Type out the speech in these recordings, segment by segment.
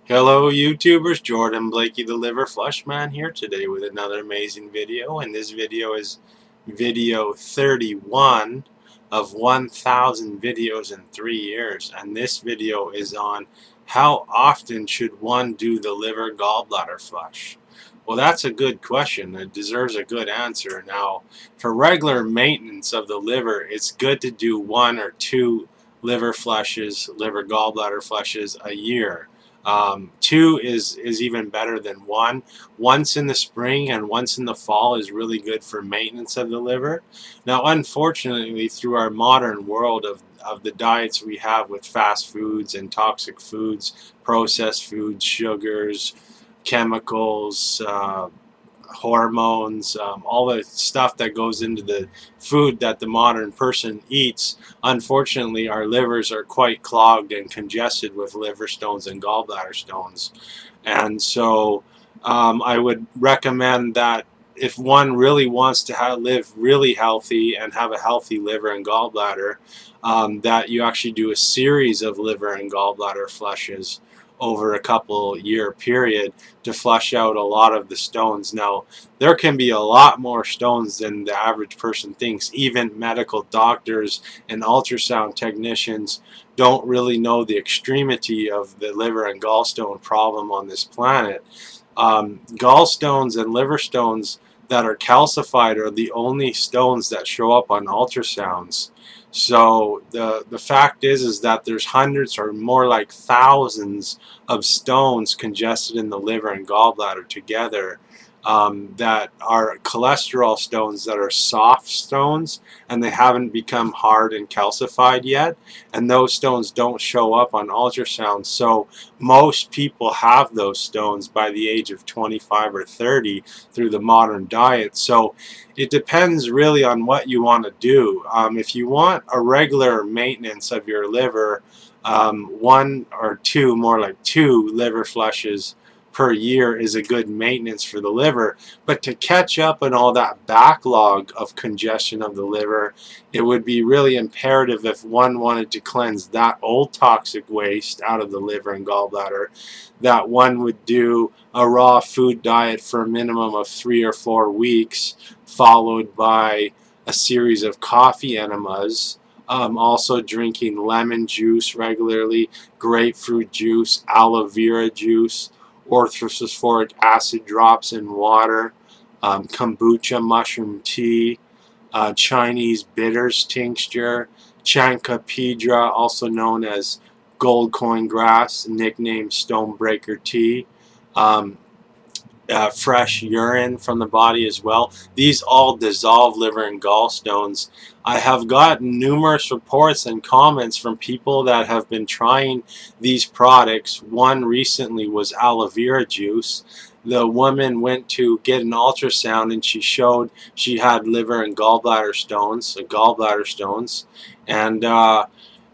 Hello YouTubers, Jordan Blakey the Liver Flush Man here today with another amazing video, and this video is video 31 of 1,000 videos in 3 years, and this video is on how often should one do the liver gallbladder flush. Well, that's a good question. It deserves a good answer. Now, for regular maintenance of the liver, it's good to do 1 or 2 liver flushes, liver gallbladder flushes a year. Two is even better than one. Once in the spring and once in the fall is really good for maintenance of the liver. Now, unfortunately, through our modern world of the diets we have with fast foods and toxic foods, processed foods, sugars, chemicals, hormones, all the stuff that goes into the food that the modern person eats, unfortunately our livers are quite clogged and congested with liver stones and gallbladder stones. And so I would recommend that if one really wants to live really healthy and have a healthy liver and gallbladder, that you actually do a series of liver and gallbladder flushes over a couple year period to flush out a lot of the stones. Now, there can be a lot more stones than the average person thinks. Even medical doctors and ultrasound technicians don't really know the extremity of the liver and gallstone problem on this planet. Gallstones and liver stones that are calcified are the only stones that show up on ultrasounds. So the fact is that there's hundreds or more like thousands of stones congested in the liver and gallbladder together, that are cholesterol stones that are soft stones and they haven't become hard and calcified yet, and those stones don't show up on ultrasound. So most people have those stones by the age of 25 or 30 through the modern diet. So it depends really on what you want to do. If you want a regular maintenance of your liver, 1 or 2, more like 2 liver flushes per year is a good maintenance for the liver. But to catch up on all that backlog of congestion of the liver, it would be really imperative, if one wanted to cleanse that old toxic waste out of the liver and gallbladder, that one would do a raw food diet for a minimum of 3 or 4 weeks, followed by a series of coffee enemas, also drinking lemon juice regularly, grapefruit juice, aloe vera juice, orthophosphoric acid drops in water, kombucha mushroom tea, Chinese bitters tincture, chancapedra, also known as gold coin grass, nicknamed stonebreaker tea, um, fresh urine from the body as well. These all dissolve liver and gallstones. I have gotten numerous reports and comments from people that have been trying these products. One recently was aloe vera juice. The woman went to get an ultrasound and she showed she had liver and gallbladder stones,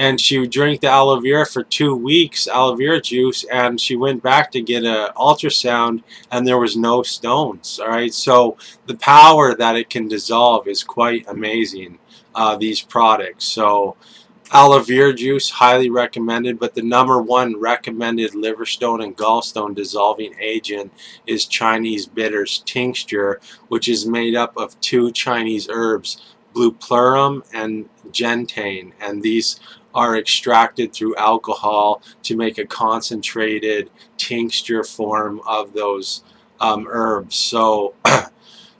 and she drank the aloe vera for 2 weeks, aloe vera juice, and she went back to get an ultrasound and there was no stones. All right, so the power that it can dissolve is quite amazing, these products. So aloe vera juice, highly recommended, but the #1 recommended liver stone and gallstone dissolving agent is Chinese bitters tincture, which is made up of 2 Chinese herbs, blue plurum and gentiane, and these are extracted through alcohol to make a concentrated tincture form of those herbs.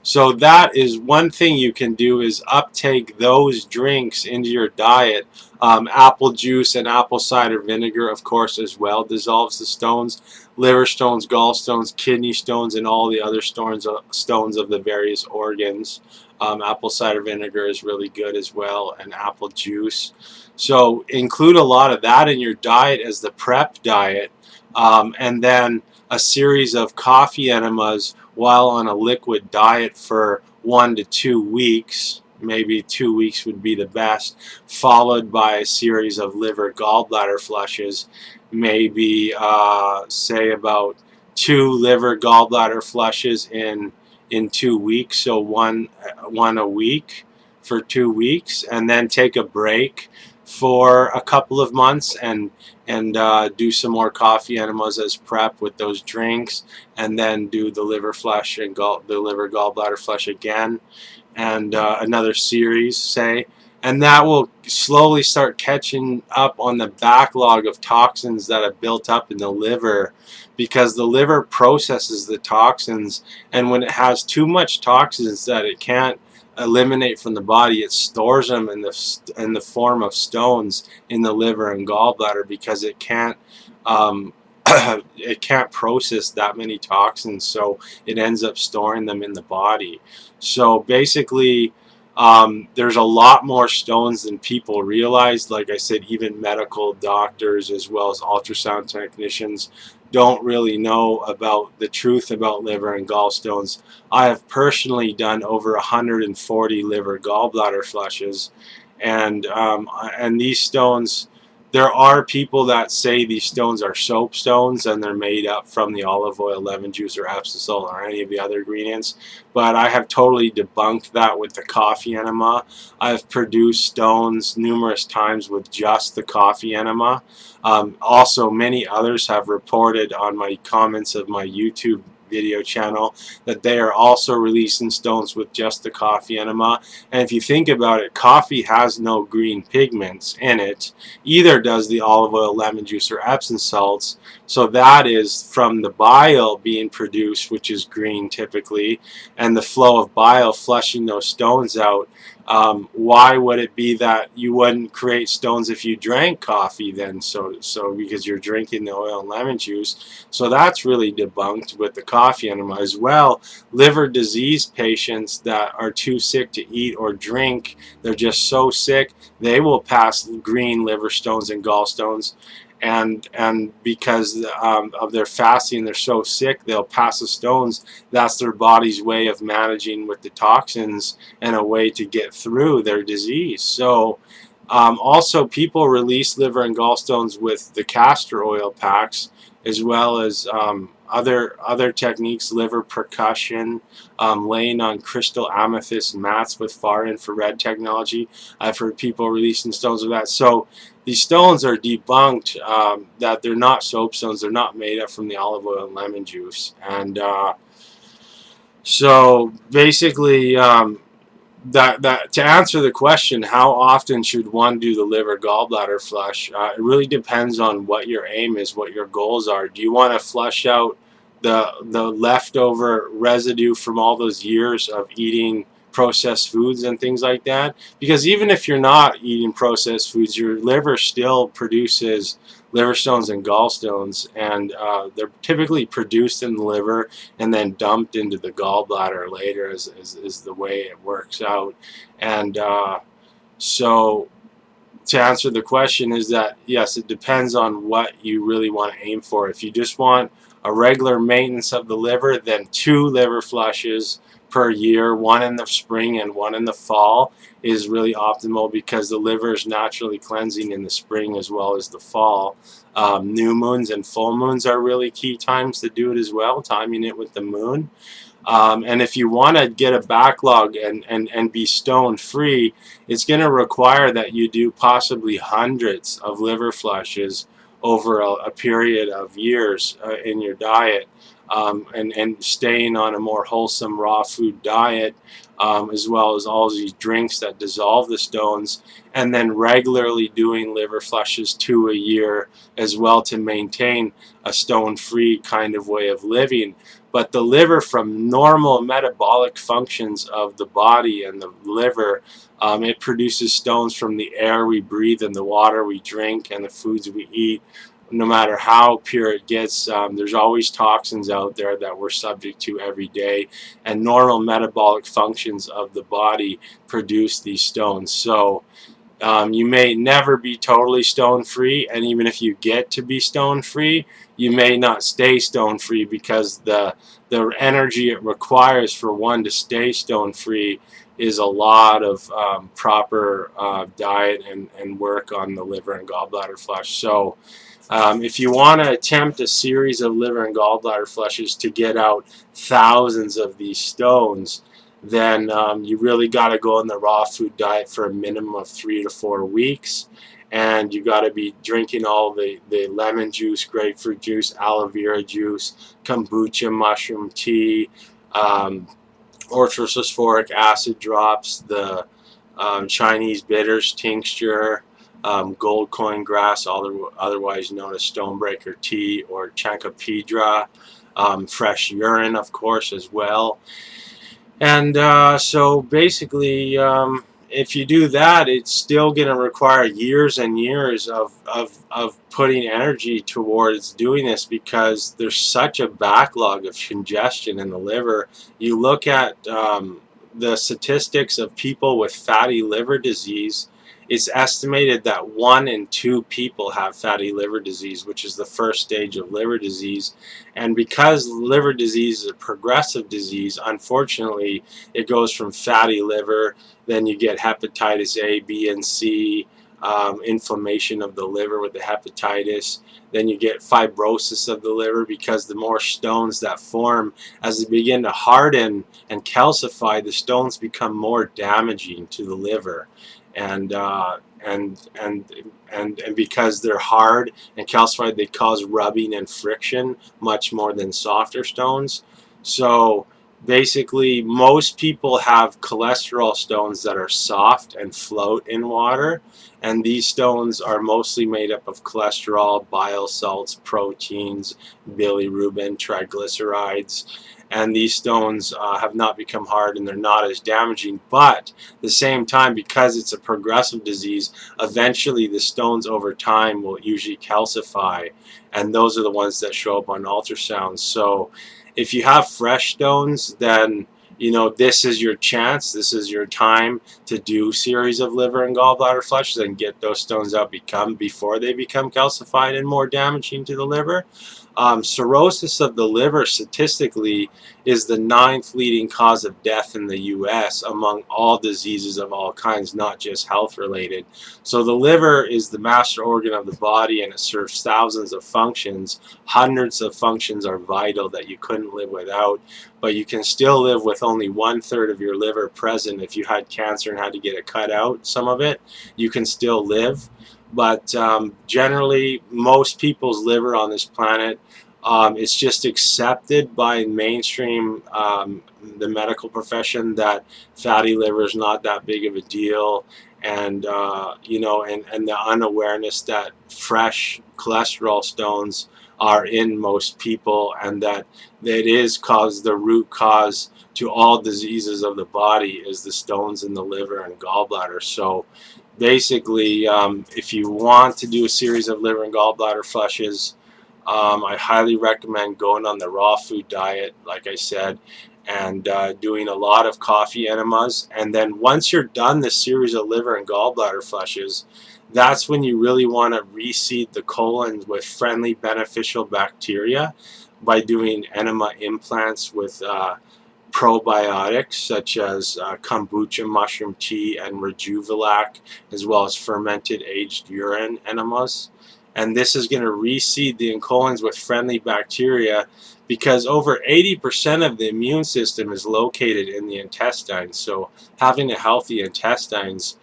So that is one thing you can do, is uptake those drinks into your diet. Apple juice and apple cider vinegar, of course, as well dissolves the stones. Liver stones, gallstones, kidney stones, and all the other stones of the various organs. Apple cider vinegar is really good as well, and apple juice. So include a lot of that in your diet as the prep diet, and then a series of coffee enemas while on a liquid diet for 1 to 2 weeks. Maybe 2 weeks would be the best, followed by a series of liver gallbladder flushes. Maybe say about 2 liver gallbladder flushes in 2 weeks, so one a week for 2 weeks, and then take a break for a couple of months and do some more coffee enemas as prep with those drinks, and then do the liver flush and the liver gallbladder flush again, and another series, say, and that will slowly start catching up on the backlog of toxins that have built up in the liver, because the liver processes the toxins, and when it has too much toxins that it can't eliminate from the body, it stores them in the form of stones in the liver and gallbladder, because it can't um, it can't process that many toxins, so it ends up storing them in the body. So basically, there's a lot more stones than people realize. Like I said, even medical doctors as well as ultrasound technicians don't really know about the truth about liver and gallstones. I have personally done over 140 liver gallbladder flushes, and these stones, there are people that say these stones are soap stones and they're made up from the olive oil, lemon juice, or Epsom salt, or any of the other ingredients. But I have totally debunked that with the coffee enema. I've produced stones numerous times with just the coffee enema. Also, many others have reported on my comments of my YouTube video channel that they are also releasing stones with just the coffee enema. And if you think about it, coffee has no green pigments in it, either does the olive oil, lemon juice, or Epsom salts. So that is from the bile being produced, which is green typically, and the flow of bile flushing those stones out. Why would it be that you wouldn't create stones if you drank coffee then? So because you're drinking the oil and lemon juice. So that's really debunked with the coffee enema as well. Liver disease patients that are too sick to eat or drink, they're just so sick, they will pass green liver stones and gallstones, and because of their fasting, they're so sick, they'll pass the stones. That's their body's way of managing with the toxins and a way to get through their disease. So also, people release liver and gallstones with the castor oil packs, as well as other techniques, liver percussion, laying on crystal amethyst mats with far infrared technology. I've heard people releasing stones with that. So these stones are debunked, that they're not soap stones. They're not made up from the olive oil and lemon juice. And so basically, that to answer the question, how often should one do the liver gallbladder flush? It really depends on what your aim is, what your goals are. Do you want to flush out the leftover residue from all those years of eating processed foods and things like that? Because even if you're not eating processed foods, your liver still produces liver stones and gallstones, and they're typically produced in the liver and then dumped into the gallbladder later, is the way it works out. And so to answer the question is that, yes, it depends on what you really want to aim for. If you just want a regular maintenance of the liver, then 2 liver flushes per year, one in the spring and one in the fall, is really optimal, because the liver is naturally cleansing in the spring as well as the fall. New moons and full moons are really key times to do it as well, timing it with the moon. And if you want to get a backlog and be stone free, it's going to require that you do possibly hundreds of liver flushes over a period of years in your diet, and staying on a more wholesome raw food diet, as well as all these drinks that dissolve the stones, and then regularly doing liver flushes 2 a year as well, to maintain a stone free kind of way of living. But the liver, from normal metabolic functions of the body and the liver, it produces stones from the air we breathe and the water we drink and the foods we eat. No matter how pure it gets, there's always toxins out there that we're subject to every day, and normal metabolic functions of the body produce these stones. So you may never be totally stone free, and even if you get to be stone free, you may not stay stone free, because the energy it requires for one to stay stone free is a lot of proper diet and work on the liver and gallbladder flush. So if you want to attempt a series of liver and gallbladder flushes to get out thousands of these stones, then you really got to go on the raw food diet for a minimum of 3 to 4 weeks. and you got to be drinking all the lemon juice, grapefruit juice, aloe vera juice, kombucha, mushroom tea, um, orthophosphoric acid drops, the Chinese bitters tincture, gold coin grass, otherwise known as stonebreaker tea, or chancopedra, fresh urine, of course, as well. And so basically, if you do that, it's still going to require years and years of putting energy towards doing this, because there's such a backlog of congestion in the liver. You look at the statistics of people with fatty liver disease. It's estimated that 1 in 2 people have fatty liver disease, which is the first stage of liver disease. And because liver disease is a progressive disease, unfortunately, it goes from fatty liver, then you get hepatitis A, B, and C, inflammation of the liver with the hepatitis. Then you get fibrosis of the liver, because the more stones that form, as they begin to harden and calcify, the stones become more damaging to the liver. And and because they're hard and calcified, they cause rubbing and friction much more than softer stones. So basically, most people have cholesterol stones that are soft and float in water, and these stones are mostly made up of cholesterol, bile salts, proteins, bilirubin, triglycerides. And these stones have not become hard, and they're not as damaging. But at the same time, because it's a progressive disease, eventually the stones over time will usually calcify, and those are the ones that show up on ultrasound. So if you have fresh stones, then this is your chance, this is your time to do series of liver and gallbladder flushes and get those stones out before they become calcified and more damaging to the liver. Cirrhosis of the liver statistically is the 9th leading cause of death in the US among all diseases of all kinds, not just health related. So the liver is the master organ of the body, and it serves thousands of functions. Hundreds of functions are vital that you couldn't live without, but you can still live with only 1/3 of your liver present. If you had cancer and had to get it cut out, some of it, you can still live. But generally, most people's liver on this planet, it's just accepted by mainstream, the medical profession, that fatty liver is not that big of a deal, and and the unawareness that fresh cholesterol stones are in most people, and that it is the root cause to all diseases of the body is the stones in the liver and gallbladder. So basically, if you want to do a series of liver and gallbladder flushes, I highly recommend going on the raw food diet, like I said, and doing a lot of coffee enemas. And then once you're done this series of liver and gallbladder flushes, that's when you really want to reseed the colon with friendly, beneficial bacteria by doing enema implants with probiotics such as kombucha, mushroom tea, and Rejuvilac, as well as fermented aged urine enemas. And this is going to reseed the colons with friendly bacteria, because over 80% of the immune system is located in the intestines. So having a healthy intestines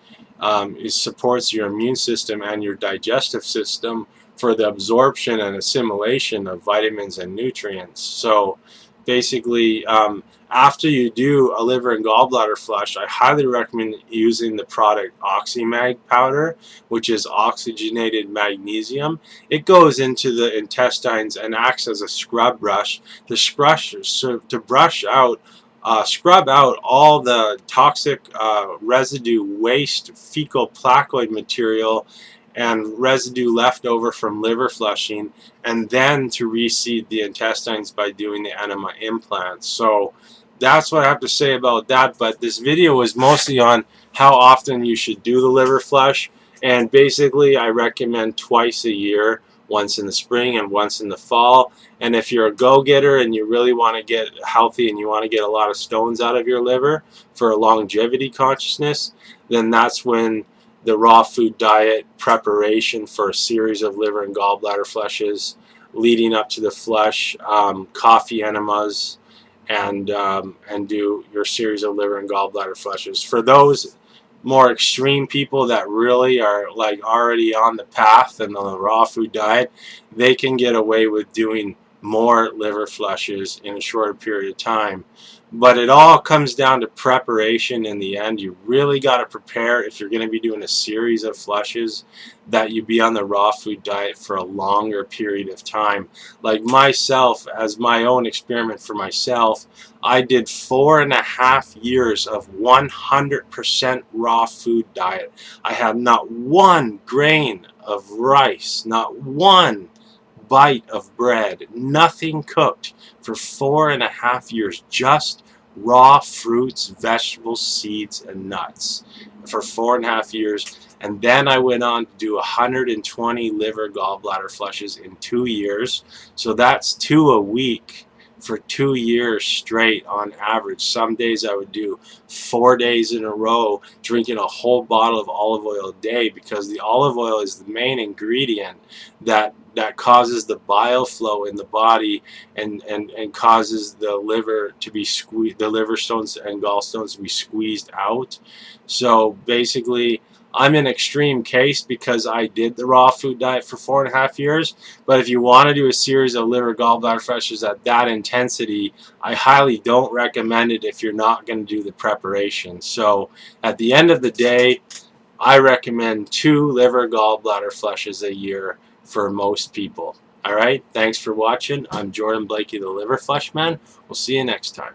supports your immune system and your digestive system for the absorption and assimilation of vitamins and nutrients. So basically, after you do a liver and gallbladder flush, I highly recommend using the product OxyMag powder, which is oxygenated magnesium. It goes into the intestines and acts as a scrub brush to brush out, scrub out all the toxic residue, waste, fecal placoid material, and residue left over from liver flushing, and then to reseed the intestines by doing the enema implants. So that's what I have to say about that. But this video was mostly on how often you should do the liver flush, and basically I recommend twice a year, once in the spring and once in the fall. And if you're a go-getter and you really want to get healthy and you want to get a lot of stones out of your liver for a longevity consciousness, then that's when the raw food diet preparation for a series of liver and gallbladder flushes leading up to the flush, coffee enemas, and do your series of liver and gallbladder flushes. For those more extreme people that really are like already on the path and on the raw food diet, they can get away with doing more liver flushes in a shorter period of time. But it all comes down to preparation in the end. You really got to prepare if you're going to be doing a series of flushes, that you be on the raw food diet for a longer period of time. Like myself, as my own experiment for myself, I did 4.5 years of 100% raw food diet. I had not one grain of rice, not one bite of bread, nothing cooked for 4.5 years, just raw fruits, vegetables, seeds, and nuts for 4.5 years. And then I went on to do 120 liver gallbladder flushes in 2 years. So that's 2 a week for 2 years straight on average. Some days I would do 4 days in a row drinking a whole bottle of olive oil a day, because the olive oil is the main ingredient that causes the bile flow in the body and causes the liver to be squeezed, the liver stones and gallstones to be squeezed out. So basically, I'm an extreme case because I did the raw food diet for 4.5 years. But if you want to do a series of liver gallbladder flushes at that intensity, I highly don't recommend it if you're not going to do the preparation. So at the end of the day, I recommend 2 liver gallbladder flushes a year for most people. Alright, thanks for watching. I'm Jordan Blakey, the Liver Flush Man. We'll see you next time.